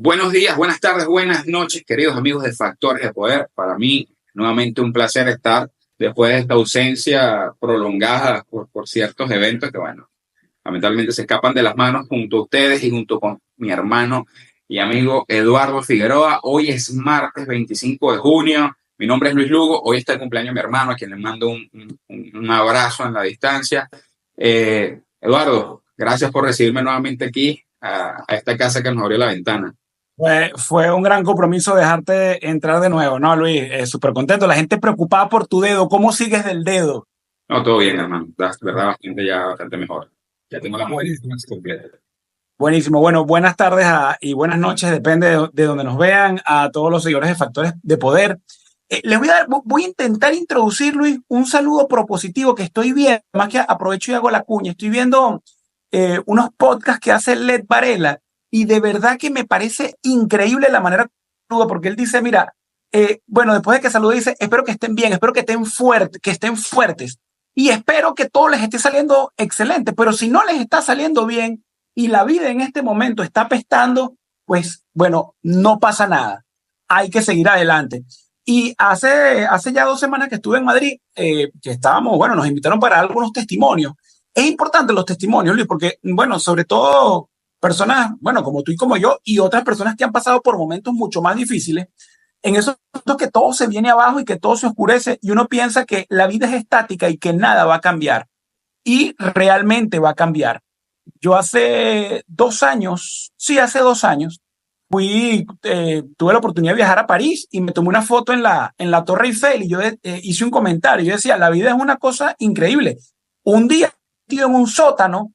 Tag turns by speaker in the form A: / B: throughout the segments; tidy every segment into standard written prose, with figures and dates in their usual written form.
A: Buenos días, buenas tardes, buenas noches, queridos amigos de Factores de Poder. Para mí, nuevamente un placer estar después de esta ausencia prolongada por ciertos eventos que, bueno, lamentablemente se escapan de las manos junto a ustedes y junto con mi hermano y amigo Eduardo Figueroa. Hoy es martes 25 de junio. Mi nombre es Luis Lugo. Hoy está el cumpleaños de mi hermano, a quien le mando un abrazo en la distancia. Eduardo, gracias por recibirme nuevamente aquí a esta casa que nos abrió la ventana.
B: Fue un gran compromiso dejarte entrar de nuevo, ¿no, Luis? Súper contento. La gente preocupada por tu dedo. ¿Cómo sigues del dedo?
A: No, todo bien, hermano. La verdad, bastante mejor. Ya tengo la muela completa.
B: Buenísimo. Bueno, buenas tardes y buenas noches, depende de donde nos vean, a todos los seguidores de Factores de Poder. Les voy a intentar introducir, Luis, un saludo propositivo que estoy viendo, más que aprovecho y hago la cuña. Estoy viendo unos podcasts que hace Led Varela y de verdad que me parece increíble la manera que saluda, porque él dice, mira, bueno, después de que salude dice, espero que estén bien, espero que estén fuertes y espero que todo les esté saliendo excelente, pero si no les está saliendo bien y la vida en este momento está apestando, pues bueno, no pasa nada, hay que seguir adelante. Y hace ya 2 semanas que estuve en Madrid, que estábamos, bueno, nos invitaron para dar algunos testimonios. Es importante los testimonios, Luis, porque, bueno, sobre todo personas, bueno, como tú y como yo, y otras personas que han pasado por momentos mucho más difíciles, en esos momentos que todo se viene abajo y que todo se oscurece y uno piensa que la vida es estática y que nada va a cambiar. Y realmente va a cambiar. Yo hace 2 años, hace 2 años, tuve la oportunidad de viajar a París y me tomé una foto en la Torre Eiffel y yo hice un comentario. Yo decía, la vida es una cosa increíble. Un día metido en un sótano,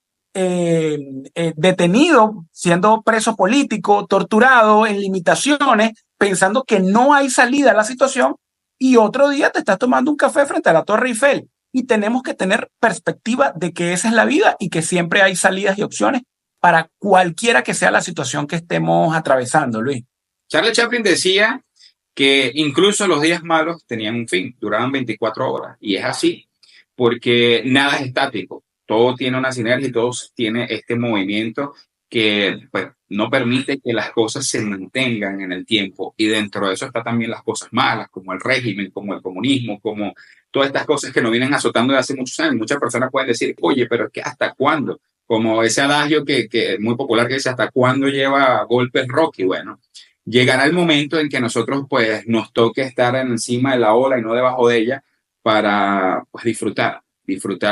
B: detenido, siendo preso político, torturado, en limitaciones, pensando que no hay salida a la situación, y otro día te estás tomando un café frente a la Torre Eiffel. Y tenemos que tener perspectiva de que esa es la vida y que siempre hay salidas y opciones para cualquiera que sea la situación que estemos atravesando, Luis.
A: Charlie Chaplin decía que incluso los días malos tenían un fin, duraban 24 horas. Y es así, porque nada es estático. Todo tiene una sinergia y todo tiene este movimiento que pues, no permite que las cosas se mantengan en el tiempo. Y dentro de eso está también las cosas malas, como el régimen, como el comunismo, como todas estas cosas que nos vienen azotando desde hace muchos años. Muchas personas pueden decir, oye, pero es que ¿hasta cuándo? Como ese adagio que es muy popular que dice, ¿hasta cuándo lleva golpes Rocky? Bueno, llegará el momento en que nosotros pues nos toque estar encima de la ola y no debajo de ella para pues, disfrutar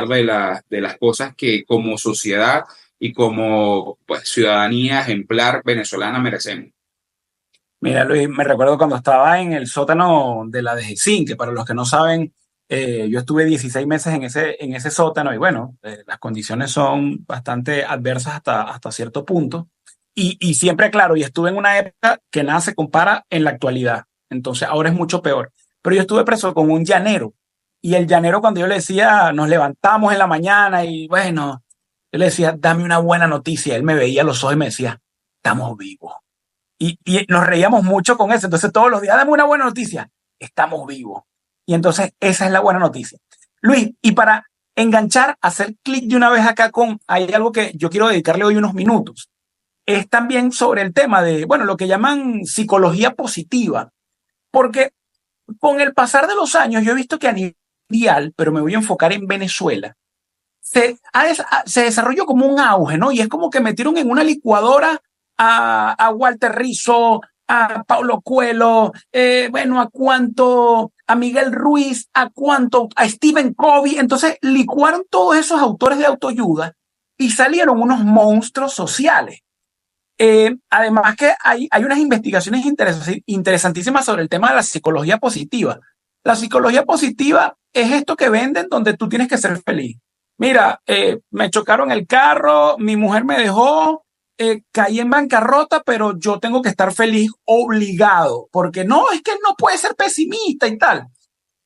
A: de las cosas que como sociedad y como pues, ciudadanía ejemplar venezolana merecemos.
B: Mira, Luis, me recuerdo cuando estaba en el sótano de la DGCIN, que para los que no saben, yo estuve 16 meses en ese sótano y bueno, las condiciones son bastante adversas hasta cierto punto. Y siempre, claro, y estuve en una época que nada se compara en la actualidad. Entonces ahora es mucho peor. Pero yo estuve preso con un llanero. Y el llanero, cuando yo le decía, nos levantamos en la mañana y bueno, yo le decía, dame una buena noticia. Él me veía a los ojos y me decía, estamos vivos. Y nos reíamos mucho con eso. Entonces todos los días, dame una buena noticia, estamos vivos. Y entonces esa es la buena noticia. Luis, y para enganchar, hacer clic de una vez acá hay algo que yo quiero dedicarle hoy unos minutos. Es también sobre el tema de, bueno, lo que llaman psicología positiva. Porque con el pasar de los años, yo he visto que a nivel mundial, pero me voy a enfocar en Venezuela, se desarrolló como un auge, ¿no? Y es como que metieron en una licuadora a Walter Rizzo, a Paulo Coelho, bueno, a Miguel Ruiz, a Stephen Covey. Entonces licuaron todos esos autores de autoayuda y salieron unos monstruos sociales. Además que hay unas investigaciones interesantísimas sobre el tema de la psicología positiva. La psicología positiva es esto que venden donde tú tienes que ser feliz. Mira, me chocaron el carro, mi mujer me dejó, caí en bancarrota, pero yo tengo que estar feliz obligado, porque no, es que no puede ser pesimista y tal.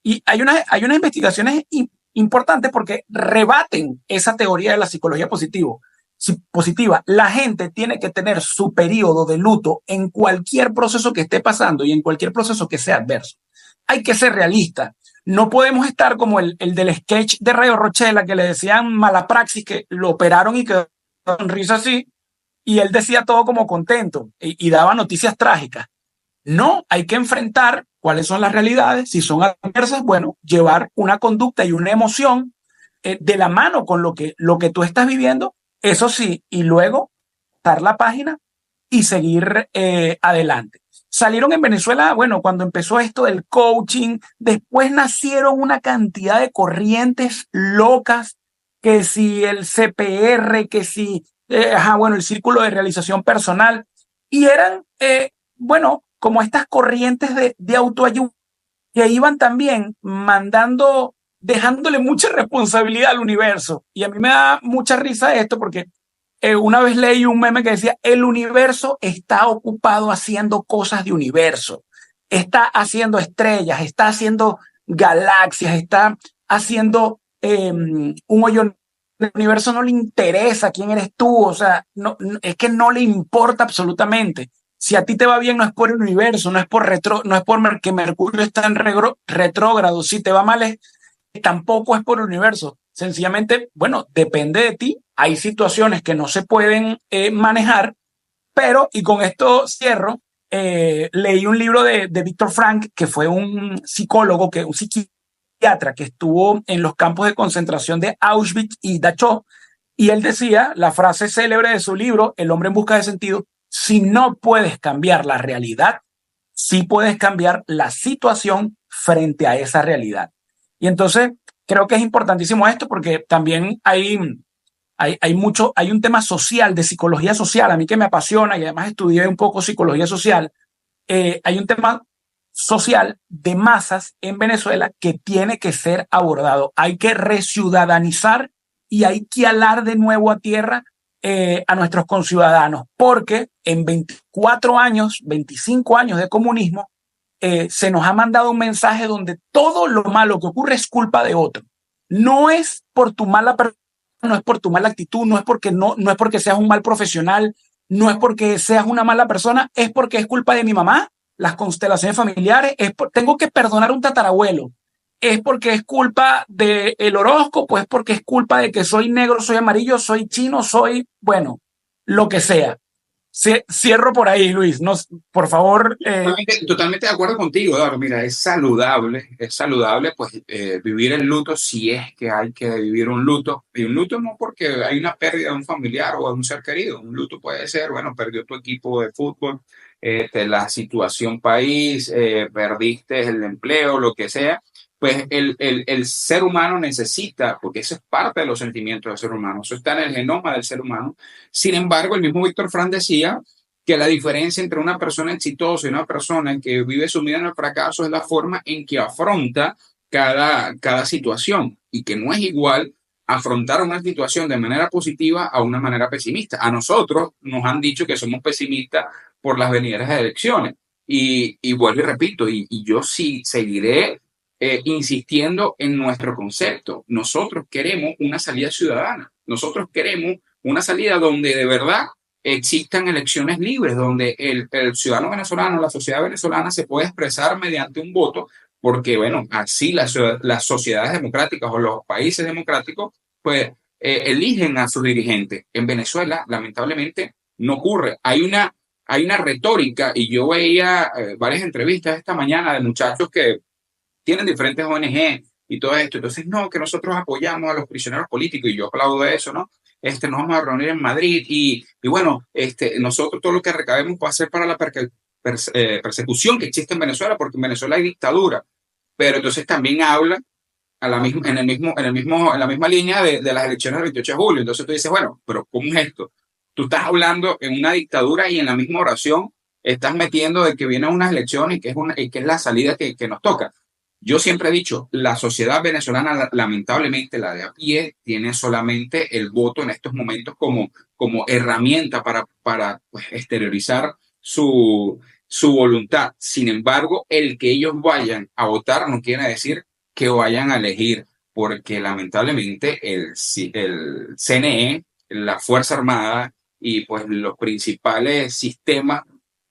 B: Y hay unas investigaciones importantes porque rebaten esa teoría de la psicología positiva. La gente tiene que tener su periodo de luto en cualquier proceso que esté pasando y en cualquier proceso que sea adverso. Hay que ser realista. No podemos estar como el del sketch de Rayo Rochela que le decían mala praxis, que lo operaron y quedó con risa así. y él decía todo como contento y daba noticias trágicas. No, hay que enfrentar cuáles son las realidades. Si son adversas, bueno, llevar una conducta y una emoción de la mano con lo que tú estás viviendo, eso sí, y luego dar la página y seguir adelante. Salieron en Venezuela, bueno, cuando empezó esto del coaching, después nacieron una cantidad de corrientes locas, que si el CPR, que si, bueno, el círculo de realización personal, y eran, bueno, como estas corrientes de autoayuda que iban también mandando, dejándole mucha responsabilidad al universo. Y a mí me da mucha risa esto porque una vez leí un meme que decía, el universo está ocupado haciendo cosas de universo, está haciendo estrellas, está haciendo galaxias, está haciendo un hoyo. El universo no le interesa quién eres tú, o sea, es que no le importa absolutamente. Si a ti te va bien, no es por el universo, no es por que Mercurio está en retrógrado. Si te va mal, tampoco es por el universo. Sencillamente, bueno, depende de ti. Hay situaciones que no se pueden manejar, pero, y con esto cierro, leí un libro de Víctor Frank, que fue un psicólogo, un psiquiatra que estuvo en los campos de concentración de Auschwitz y Dachau, y él decía, la frase célebre de su libro, El hombre en busca de sentido, si no puedes cambiar la realidad, sí puedes cambiar la situación frente a esa realidad. Y entonces creo que es importantísimo esto porque también hay un tema social, de psicología social, a mí que me apasiona y además estudié un poco psicología social. Hay un tema social de masas en Venezuela que tiene que ser abordado. Hay que reciudadanizar y hay que alar de nuevo a tierra a nuestros conciudadanos, porque en 24 años, 25 años de comunismo, se nos ha mandado un mensaje donde todo lo malo que ocurre es culpa de otro. No es por tu mala persona, no es por tu mala actitud, no es porque seas un mal profesional, no es porque seas una mala persona, es porque es culpa de mi mamá, las constelaciones familiares, tengo que perdonar a un tatarabuelo, es porque es culpa del horóscopo, es porque es culpa de que soy negro, soy amarillo, soy chino, soy, bueno, lo que sea. Cierro por ahí, Luis. No, por favor.
A: Totalmente de acuerdo contigo, Eduardo. Mira, es saludable pues vivir el luto si es que hay que vivir un luto. Y un luto no porque hay una pérdida de un familiar o de un ser querido. Un luto puede ser, bueno, perdió tu equipo de fútbol, la situación país, perdiste el empleo, lo que sea. Pues el ser humano necesita, porque eso es parte de los sentimientos del ser humano, eso está en el genoma del ser humano. Sin embargo, el mismo Víctor Frank decía que la diferencia entre una persona exitosa y una persona que vive sumida en el fracaso es la forma en que afronta cada situación y que no es igual afrontar una situación de manera positiva a una manera pesimista. A nosotros nos han dicho que somos pesimistas por las venideras elecciones y vuelvo y repito, y yo sí seguiré insistiendo en nuestro concepto. Nosotros queremos una salida ciudadana, nosotros queremos una salida donde de verdad existan elecciones libres, donde el ciudadano venezolano, la sociedad venezolana se puede expresar mediante un voto, porque, bueno, así las sociedades democráticas o los países democráticos, pues, eligen a sus dirigentes. En Venezuela, lamentablemente, no ocurre. Hay una retórica, y yo veía varias entrevistas esta mañana de muchachos que tienen diferentes ONG y todo esto. Entonces, no, que nosotros apoyamos a los prisioneros políticos y yo aplaudo eso, ¿no? Nos vamos a reunir en Madrid y bueno, nosotros todo lo que recabemos va a ser para la persecución que existe en Venezuela, porque en Venezuela hay dictadura. Pero entonces también habla a la misma, en la misma línea de las elecciones del 28 de julio. Entonces tú dices, bueno, pero ¿cómo es esto? Tú estás hablando en una dictadura y en la misma oración estás metiendo de que vienen unas elecciones y que es la salida que nos toca. Yo siempre he dicho, la sociedad venezolana, lamentablemente la de a pie, tiene solamente el voto en estos momentos como herramienta para pues, exteriorizar su voluntad. Sin embargo, el que ellos vayan a votar no quiere decir que vayan a elegir, porque lamentablemente el CNE, la Fuerza Armada y pues los principales sistemas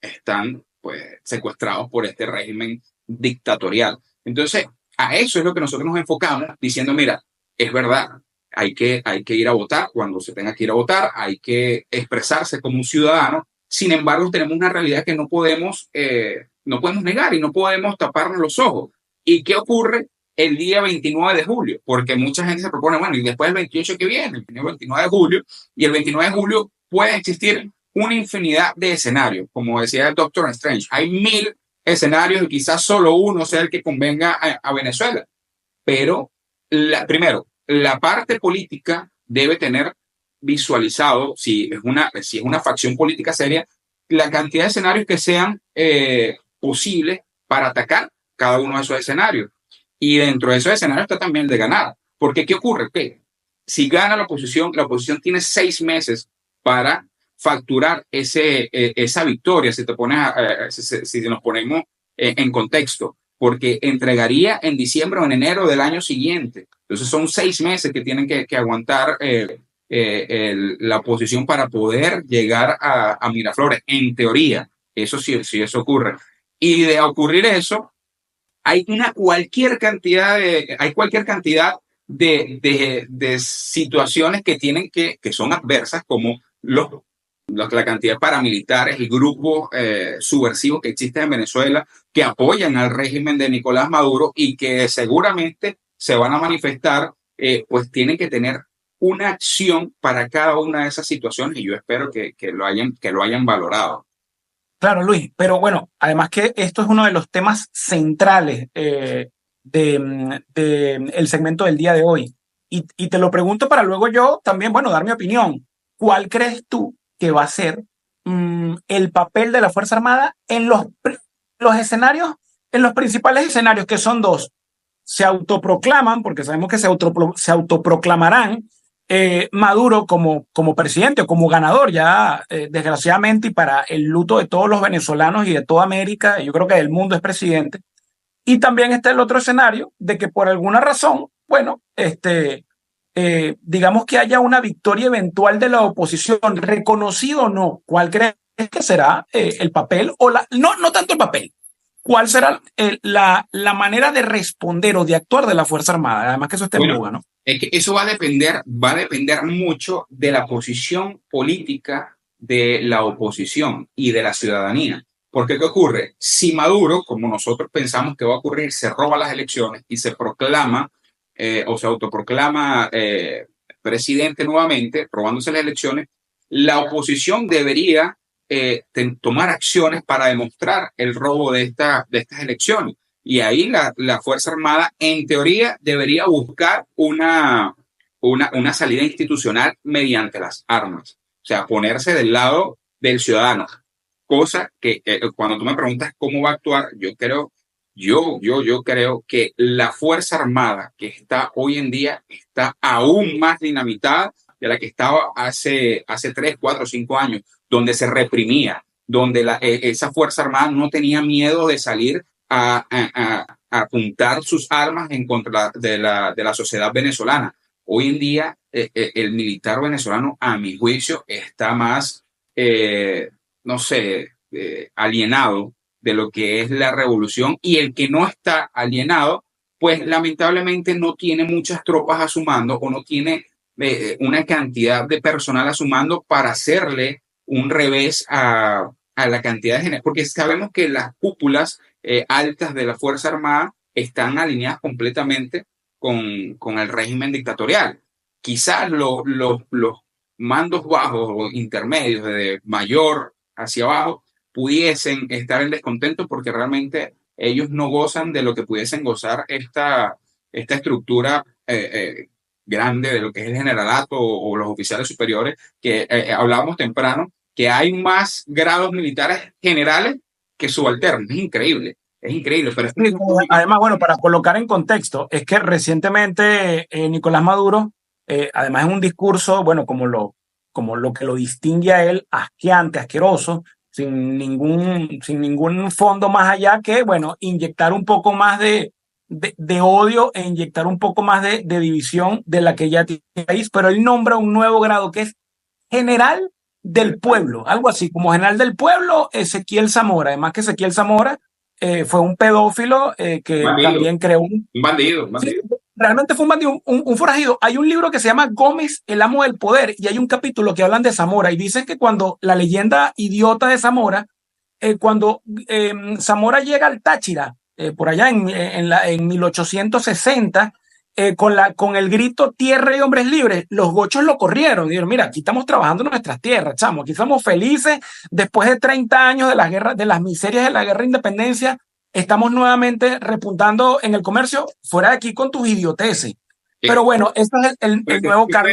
A: están pues secuestrados por este régimen dictatorial. Entonces, a eso es lo que nosotros nos enfocamos diciendo, mira, es verdad, hay que ir a votar cuando se tenga que ir a votar, hay que expresarse como un ciudadano. Sin embargo, tenemos una realidad que no podemos negar y no podemos taparnos los ojos. ¿Y qué ocurre el día 29 de julio? Porque mucha gente se propone, bueno, y después el 28 que viene, el 29 de julio, y el 29 de julio puede existir una infinidad de escenarios. Como decía el Doctor Strange, hay 1000 escenarios y quizás solo uno sea el que convenga a Venezuela. Pero, primero, la parte política debe tener visualizado, si es una facción política seria, la cantidad de escenarios que sean posibles para atacar cada uno de esos escenarios. Y dentro de esos escenarios está también el de ganar. Porque, ¿qué ocurre? Que si gana la oposición tiene 6 meses para facturar esa victoria, si, te pones si nos ponemos en contexto, porque entregaría en diciembre o en enero del año siguiente. Entonces son 6 meses que tienen que aguantar la oposición para poder llegar a Miraflores, en teoría. Eso sí, sí, eso ocurre. Y de ocurrir eso, hay cualquier cantidad de situaciones que son adversas, como la cantidad de paramilitares y grupos subversivos que existen en Venezuela, que apoyan al régimen de Nicolás Maduro y que seguramente se van a manifestar, pues tienen que tener una acción para cada una de esas situaciones, y yo espero que lo hayan valorado.
B: Claro, Luis, pero bueno, además que esto es uno de los temas centrales el segmento del día de hoy. Y te lo pregunto para luego yo también, bueno, dar mi opinión. ¿Cuál crees tú que va a ser el papel de la Fuerza Armada en los escenarios, en los principales escenarios, que son dos? Se autoproclaman, porque sabemos que se autoproclamarán Maduro como presidente o como ganador, ya desgraciadamente, y para el luto de todos los venezolanos y de toda América, yo creo que del mundo, es presidente. Y también está el otro escenario de que por alguna razón, bueno, digamos que haya una victoria eventual de la oposición, reconocido o no. ¿Cuál crees que será el papel o no tanto el papel? ¿Cuál será la manera de responder o de actuar de la Fuerza Armada? Además que eso está en
A: Bueno,
B: boga, ¿no?
A: es que eso va a depender mucho de la posición política de la oposición y de la ciudadanía. Porque, ¿qué ocurre? Si Maduro, como nosotros pensamos que va a ocurrir, se roba las elecciones y se proclama o se autoproclama presidente nuevamente, robándose las elecciones, la oposición debería tomar acciones para demostrar el robo de estas elecciones. Y ahí la Fuerza Armada, en teoría, debería buscar una salida institucional mediante las armas. O sea, ponerse del lado del ciudadano. Cosa que cuando tú me preguntas cómo va a actuar, yo creo que la Fuerza Armada que está hoy en día está aún más dinamitada de la que estaba hace 3, 4, 5 años, donde se reprimía, donde esa Fuerza Armada no tenía miedo de salir a apuntar sus armas en contra de la sociedad venezolana. Hoy en día, el militar venezolano, a mi juicio, está más, no sé, alienado de lo que es la revolución, y el que no está alienado, pues lamentablemente no tiene muchas tropas a su mando, o no tiene una cantidad de personal a su mando para hacerle un revés a la cantidad de gente, porque sabemos que las cúpulas altas de la Fuerza Armada están alineadas completamente con el régimen dictatorial. Quizás los mandos bajos o intermedios, de mayor hacia abajo, pudiesen estar en descontento porque realmente ellos no gozan de lo que pudiesen gozar esta estructura grande de lo que es el generalato o los oficiales superiores, que hablábamos temprano, que hay más grados militares generales que subalternos. Es increíble, pero
B: Además, bueno, para colocar en contexto, es que recientemente Nicolás Maduro, además en un discurso, bueno, como lo que lo distingue a él, asqueante, asqueroso, sin ningún fondo más allá que, bueno, inyectar un poco más de odio e inyectar un poco más de división de la que ya tiene el país, pero él nombra un nuevo grado que es general del pueblo, algo así, como general del pueblo, Ezequiel Zamora. Además que Ezequiel Zamora fue un pedófilo que
A: bandido,
B: también creó
A: un bandido, un
B: sí,
A: bandido.
B: realmente fue un bandido, un forajido. Hay un libro que se llama Gómez, el amo del poder, y hay un capítulo que hablan de Zamora y dicen que cuando la leyenda idiota de Zamora, cuando Zamora llega al Táchira, por allá en 1860, con el grito tierra y hombres libres, los gochos lo corrieron. Dijeron, mira, aquí estamos trabajando en nuestras tierras, chamo, aquí estamos felices. Después de 30 años de las guerras, de las miserias de la guerra de independencia, estamos nuevamente repuntando en el comercio, fuera de aquí con tus idioteces. Pero bueno, ese es el nuevo cargo.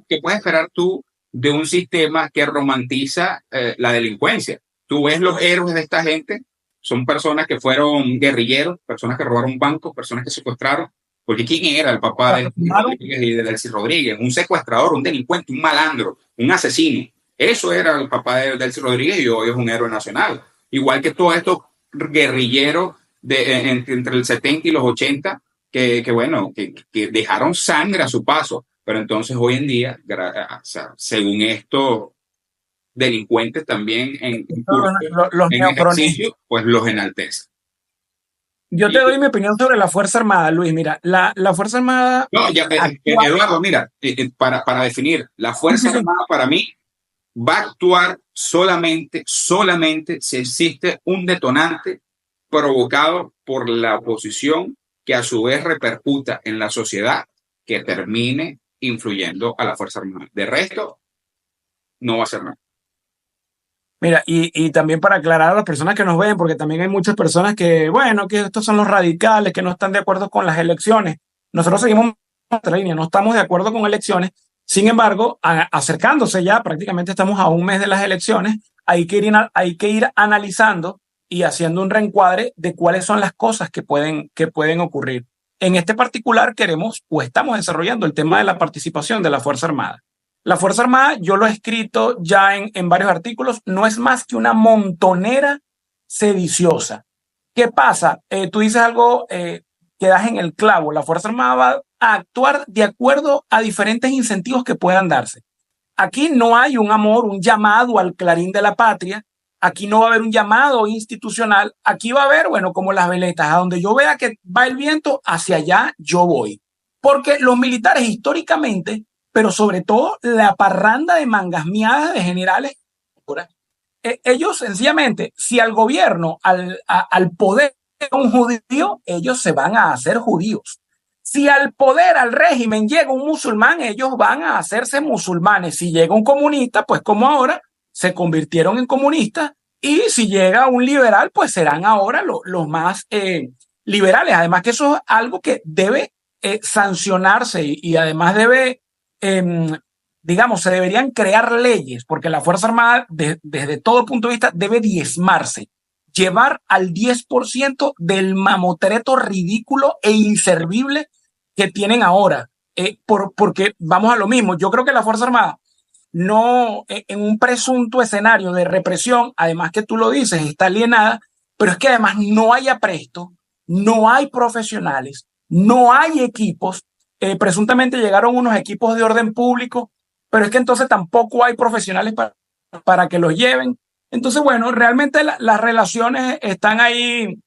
A: ¿Qué puedes esperar tú de un sistema que romantiza la delincuencia? Tú ves los héroes de esta gente, son personas que fueron guerrilleros, personas que robaron bancos, personas que secuestraron. Porque ¿quién era el papá de Rodríguez y de Delcy Rodríguez? Un secuestrador, un delincuente, un malandro, un asesino. Eso era el papá de Delcy Rodríguez y hoy es un héroe nacional. Igual que todos estos guerrilleros entre el 70 y los 80 que dejaron sangre a su paso. Pero entonces hoy en día, o sea, según estos delincuentes también en curso,
B: los
A: en ejercicio, pues los enaltece.
B: Yo te doy mi opinión sobre la Fuerza Armada, Luis. Mira, la Fuerza Armada.
A: No, Eduardo, mira, para definir, la Fuerza Armada para mí va a actuar solamente si existe un detonante provocado por la oposición que a su vez repercuta en la sociedad que termine influyendo a la Fuerza Armada. De resto, no va a ser nada.
B: Mira, y también para aclarar a las personas que nos ven, porque también hay muchas personas que, bueno, que estos son los radicales, que no están de acuerdo con las elecciones. Nosotros seguimos nuestra línea, no estamos de acuerdo con elecciones. Sin embargo, acercándose ya, prácticamente estamos a un mes de las elecciones, hay que ir analizando y haciendo un reencuadre de cuáles son las cosas que pueden ocurrir. En este particular queremos o estamos desarrollando el tema de la participación de la Fuerza Armada. La Fuerza Armada, yo lo he escrito ya en varios artículos, no es más que una montonera sediciosa. ¿Qué pasa? Tú dices algo que das en el clavo. La Fuerza Armada va a actuar de acuerdo a diferentes incentivos que puedan darse. Aquí no hay un amor, un llamado al clarín de la patria. Aquí no va a haber un llamado institucional. Aquí va a haber, bueno, como las veletas, a donde yo vea que va el viento, hacia allá yo voy. Porque los militares históricamente, pero sobre todo la parranda de mangas miadas de generales, ellos sencillamente, si al gobierno, al poder un judío, ellos se van a hacer judíos. Si al poder, al régimen llega un musulmán, ellos van a hacerse musulmanes. Si llega un comunista, pues como ahora, se convirtieron en comunistas. Y si llega un liberal, pues serán ahora los más liberales. Además que eso es algo que debe sancionarse y además debe, digamos, se deberían crear leyes, porque la Fuerza Armada, desde todo punto de vista, debe diezmarse, llevar al 10% del mamotreto ridículo e inservible que tienen ahora. Porque vamos a lo mismo, yo creo que la Fuerza Armada no, en un presunto escenario de represión, además que tú lo dices, está alienada, pero es que además no hay apresto, no hay profesionales, no hay equipos. Presuntamente llegaron unos equipos de orden público, pero es que entonces tampoco hay profesionales para que los lleven. Entonces, bueno, realmente las relaciones están ahí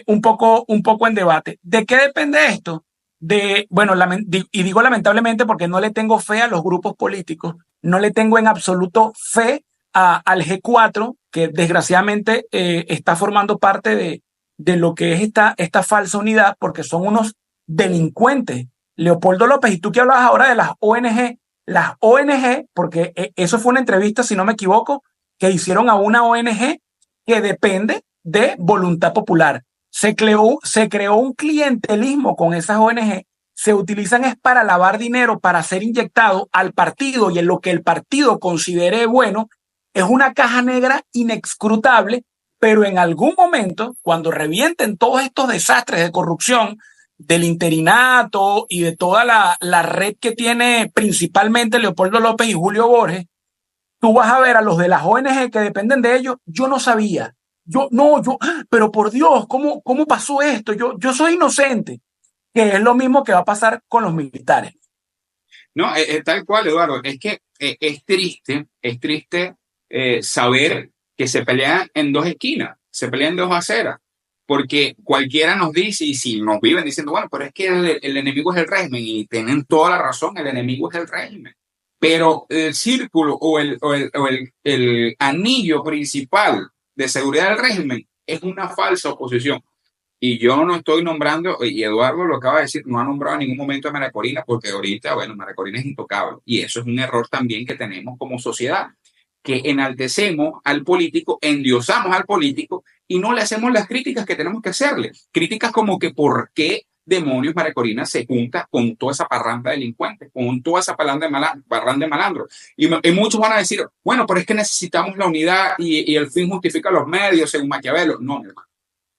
B: un poco en debate. ¿De qué depende esto? Bueno, y digo lamentablemente porque no le tengo fe a los grupos políticos, no le tengo en absoluto fe al G4, que desgraciadamente está formando parte de lo que es esta falsa unidad, porque son unos delincuentes. Leopoldo López, y tú que hablabas ahora de las ONG, porque eso fue una entrevista, si no me equivoco, que hicieron a una ONG que depende de voluntad popular. Se creó un clientelismo con esas ONG, se utilizan es para lavar dinero, para ser inyectado al partido y en lo que el partido considere bueno, es una caja negra inescrutable, pero en algún momento, cuando revienten todos estos desastres de corrupción, del interinato y de toda la red que tiene principalmente Leopoldo López y Julio Borges, tú vas a ver a los de las ONG que dependen de ellos. Yo no sabía. Pero por Dios, ¿cómo pasó esto? Yo soy inocente, que es lo mismo que va a pasar con los militares.
A: No, tal cual, Eduardo. Es que es triste saber que se pelean en dos esquinas, se pelean en dos aceras. Porque cualquiera nos dice, y si nos viven diciendo, bueno, pero es que el enemigo es el régimen, y tienen toda la razón, el enemigo es el régimen. Pero el círculo o el anillo principal de seguridad del régimen es una falsa oposición. Y yo no estoy nombrando, y Eduardo lo acaba de decir, no ha nombrado en ningún momento a María Corina, porque ahorita, bueno, María Corina es intocable. Y eso es un error también que tenemos como sociedad, que enaltecemos al político, endiosamos al político y no le hacemos las críticas que tenemos que hacerle. Críticas como que por qué demonios María Corina se junta con toda esa parranda de delincuentes, con toda esa parranda de malandros. Y muchos van a decir, bueno, pero es que necesitamos la unidad y el fin justifica los medios, según Maquiavelo. No, hermano.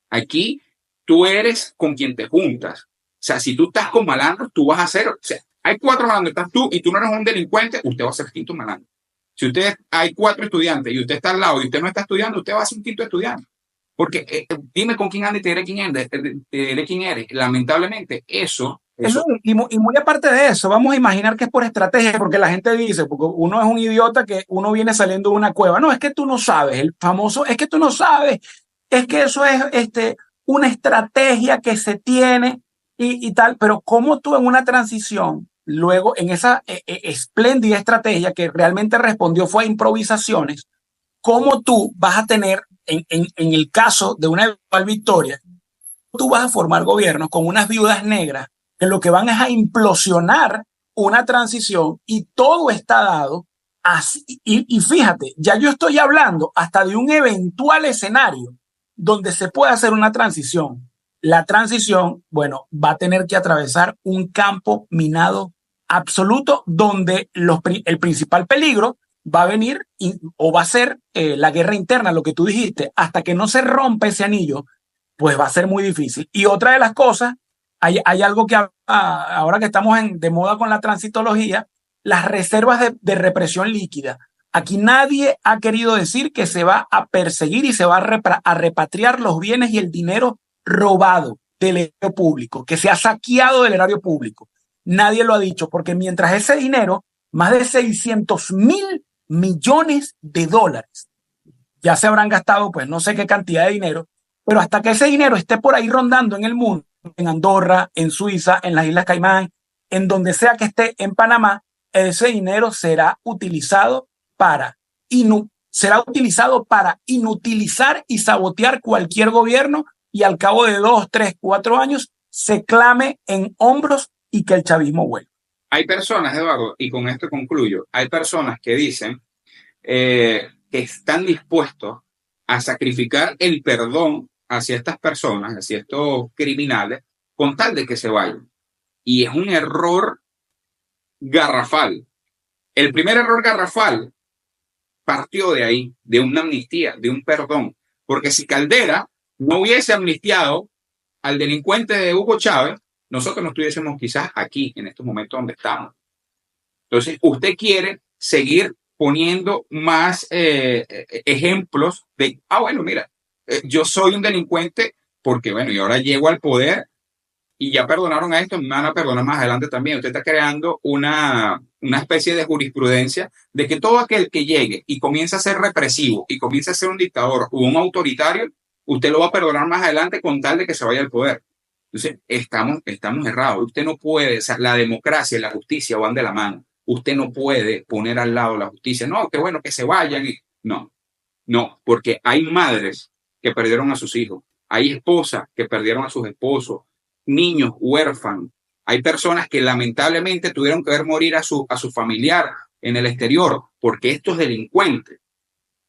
A: Aquí tú eres con quien te juntas. O sea, si tú estás con malandros, tú vas a ser, o sea, hay 4 malandros, estás tú y tú no eres un delincuente, usted va a ser quinto malandro. Si usted hay 4 estudiantes y usted está al lado y usted no está estudiando, usted va a ser un quinto estudiante. Porque dime con quién anda y te diré quién eres. Quién eres. Lamentablemente, eso.
B: Y muy aparte de eso, vamos a imaginar que es por estrategia, porque la gente dice, porque uno es un idiota que uno viene saliendo de una cueva. No, es que tú no sabes, el famoso, es que tú no sabes, es que eso es una estrategia que se tiene y tal, pero como tú en una transición, luego en esa espléndida estrategia que realmente respondió fue a improvisaciones, cómo tú vas a tener, en el caso de una eventual victoria, tú vas a formar gobiernos con unas viudas negras que lo que van es a implosionar una transición y todo está dado así. Y fíjate, ya yo estoy hablando hasta de un eventual escenario donde se puede hacer una transición. La transición, bueno, va a tener que atravesar un campo minado absoluto donde el principal peligro va a venir o va a ser la guerra interna, lo que tú dijiste, hasta que no se rompa ese anillo, pues va a ser muy difícil. Y otra de las cosas, hay algo que ahora que estamos de moda con la transitología, las reservas de represión líquida. Aquí nadie ha querido decir que se va a perseguir y se va a repatriar los bienes y el dinero robado del erario público, que se ha saqueado del erario público. Nadie lo ha dicho, porque mientras ese dinero, más de 600.000 millones de dólares, ya se habrán gastado, pues no sé qué cantidad de dinero, pero hasta que ese dinero esté por ahí rondando en el mundo, en Andorra, en Suiza, en las Islas Caimán, en donde sea que esté, en Panamá, ese dinero será utilizado para inutilizar y sabotear cualquier gobierno y al cabo de 2, 3, 4 años se clame en hombros y que el chavismo vuelva.
A: Hay personas, Eduardo, y con esto concluyo, hay personas que dicen que están dispuestos a sacrificar el perdón hacia estas personas, hacia estos criminales, con tal de que se vayan. Y es un error garrafal. El primer error garrafal partió de ahí, de una amnistía, de un perdón. Porque si Caldera no hubiese amnistiado al delincuente de Hugo Chávez, nosotros no estuviésemos quizás aquí, en estos momentos donde estamos. Entonces, usted quiere seguir poniendo más ejemplos de, bueno, mira, yo soy un delincuente porque, bueno, y ahora llego al poder y ya perdonaron a esto, me van a perdonar más adelante también. Usted está creando una especie de jurisprudencia de que todo aquel que llegue y comienza a ser represivo y comienza a ser un dictador o un autoritario, usted lo va a perdonar más adelante con tal de que se vaya al poder. Entonces, estamos errados. Usted no puede, o sea, la democracia y la justicia van de la mano. Usted no puede poner al lado la justicia. No, qué bueno que se vayan. No, no, porque hay madres que perdieron a sus hijos, hay esposas que perdieron a sus esposos, niños huérfanos, hay personas que lamentablemente tuvieron que ver morir a su familiar en el exterior, porque estos delincuentes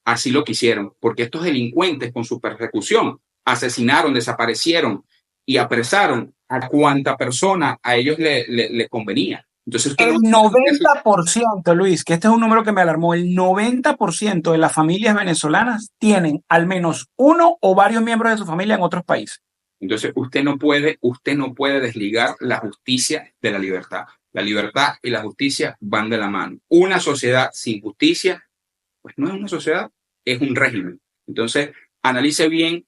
A: así lo quisieron, porque estos delincuentes con su persecución asesinaron, desaparecieron y apresaron a cuanta persona a ellos le convenía. Entonces,
B: El 90%, Luis, que este es un número que me alarmó, el 90% de las familias venezolanas tienen al menos uno o varios miembros de su familia en otros países.
A: Entonces, usted no puede desligar la justicia de la libertad. La libertad y la justicia van de la mano. Una sociedad sin justicia, pues no es una sociedad, es un régimen. Entonces, analice bien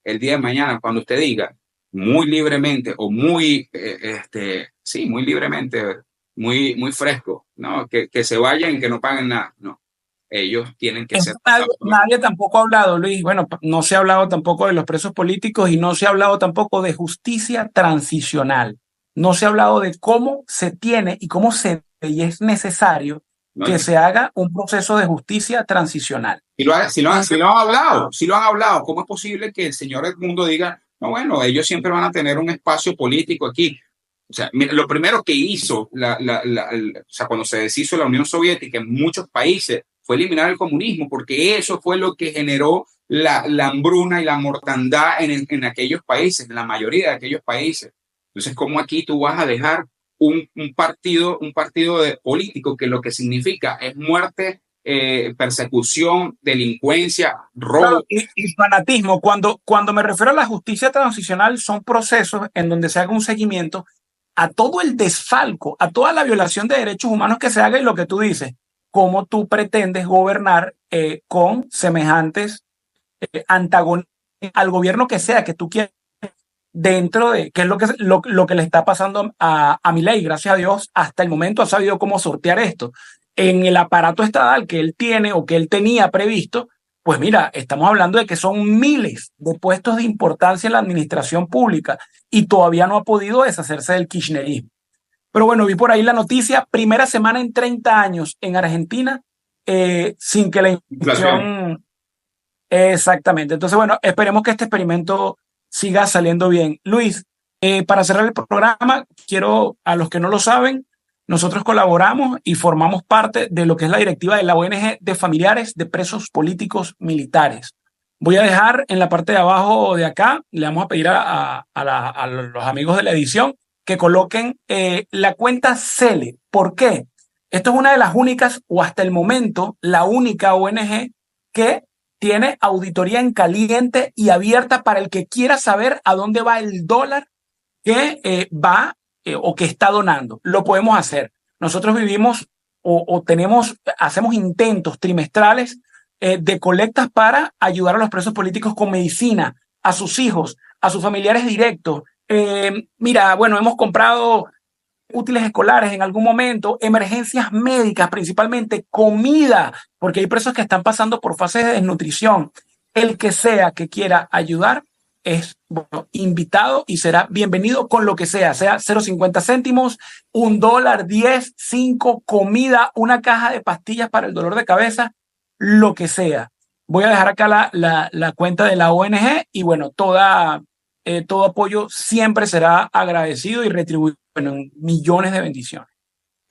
A: el día de mañana cuando usted diga muy libremente o muy libremente, muy fresco, ¿no? Que se vayan y que no paguen nada. No. ellos tienen que
B: Es
A: ser
B: que nadie,
A: pasados por la
B: nadie tampoco ha hablado, Luis. Bueno, no se ha hablado tampoco de los presos políticos y no se ha hablado tampoco de justicia transicional. No se ha hablado de cómo se tiene y cómo se y es necesario que
A: ¿no?
B: se haga un proceso de justicia transicional. Un-
A: Si lo han hablado, si lo han hablado, ¿cómo es posible que el señor Edmundo diga, no, bueno, ellos siempre van a tener un espacio político aquí? O sea, mira, lo primero que hizo, o sea, cuando se deshizo la Unión Soviética en muchos países, fue eliminar el comunismo, porque eso fue lo que generó la hambruna y la mortandad en aquellos países, en la mayoría de aquellos países. Entonces, ¿cómo aquí tú vas a dejar un partido de político que lo que significa es muerte, persecución, delincuencia, robo?
B: y fanatismo, cuando me refiero a la justicia transicional, son procesos en donde se haga un seguimiento a todo el desfalco, a toda la violación de derechos humanos que se haga y lo que tú dices, cómo tú pretendes gobernar con semejantes antagonistas al gobierno que sea que tú quieras dentro de, que es lo que le está pasando a Milei, gracias a Dios, hasta el momento ha sabido cómo sortear esto. En el aparato estatal que él tiene o que él tenía previsto, pues mira, estamos hablando de que son miles de puestos de importancia en la administración pública y todavía no ha podido deshacerse del kirchnerismo. Pero bueno, vi por ahí la noticia, primera semana en 30 años en Argentina, sin que la
A: Inflación.
B: inflación. Exactamente. Entonces, bueno, esperemos que este experimento siga saliendo bien. Luis, para cerrar el programa, quiero, a los que no lo saben, nosotros colaboramos y formamos parte de lo que es la directiva de la ONG de familiares de presos políticos militares. Voy a dejar en la parte de abajo de acá, le vamos a pedir a los amigos de la edición que coloquen la cuenta CELE. ¿Por qué? Esto es una de las únicas, o hasta el momento, la única ONG que tiene auditoría en caliente y abierta para el que quiera saber a dónde va el dólar que va o que está donando. Lo podemos hacer. Nosotros vivimos o tenemos, hacemos intentos trimestrales de colectas para ayudar a los presos políticos con medicina, a sus hijos, a sus familiares directos. Mira, bueno, hemos comprado útiles escolares en algún momento, emergencias médicas, principalmente comida, porque hay presos que están pasando por fases de desnutrición. El que sea que quiera ayudar es bueno, invitado y será bienvenido con lo que sea 0,50 céntimos, $1, 10, 5, comida, una caja de pastillas para el dolor de cabeza, lo que sea. Voy a dejar acá la cuenta de la ONG y bueno, todo apoyo siempre será agradecido y retribuido en millones de bendiciones.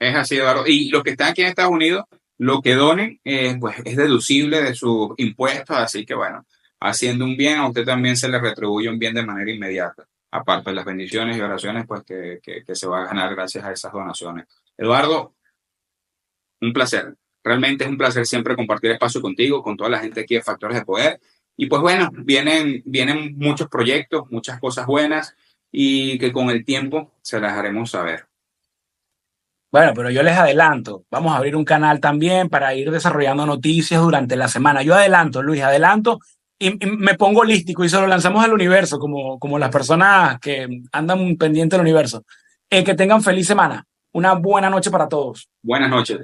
A: Es así, Eduardo. Y los que están aquí en Estados Unidos, lo que donen, pues es deducible de sus impuestos, así que bueno, haciendo un bien, a usted también se le retribuye un bien de manera inmediata, aparte de las bendiciones y oraciones, pues que se va a ganar gracias a esas donaciones. Eduardo, un placer. Realmente es un placer siempre compartir espacio contigo, con toda la gente aquí de Factores de Poder. Y pues bueno, vienen muchos proyectos, muchas cosas buenas y que con el tiempo se las haremos saber.
B: Bueno, pero yo les adelanto, vamos a abrir un canal también para ir desarrollando noticias durante la semana. Yo adelanto, Luis, adelanto y me pongo holístico y se lo lanzamos al universo, como las personas que andan pendientes del universo. Que tengan feliz semana. Una buena noche para todos.
A: Buenas noches.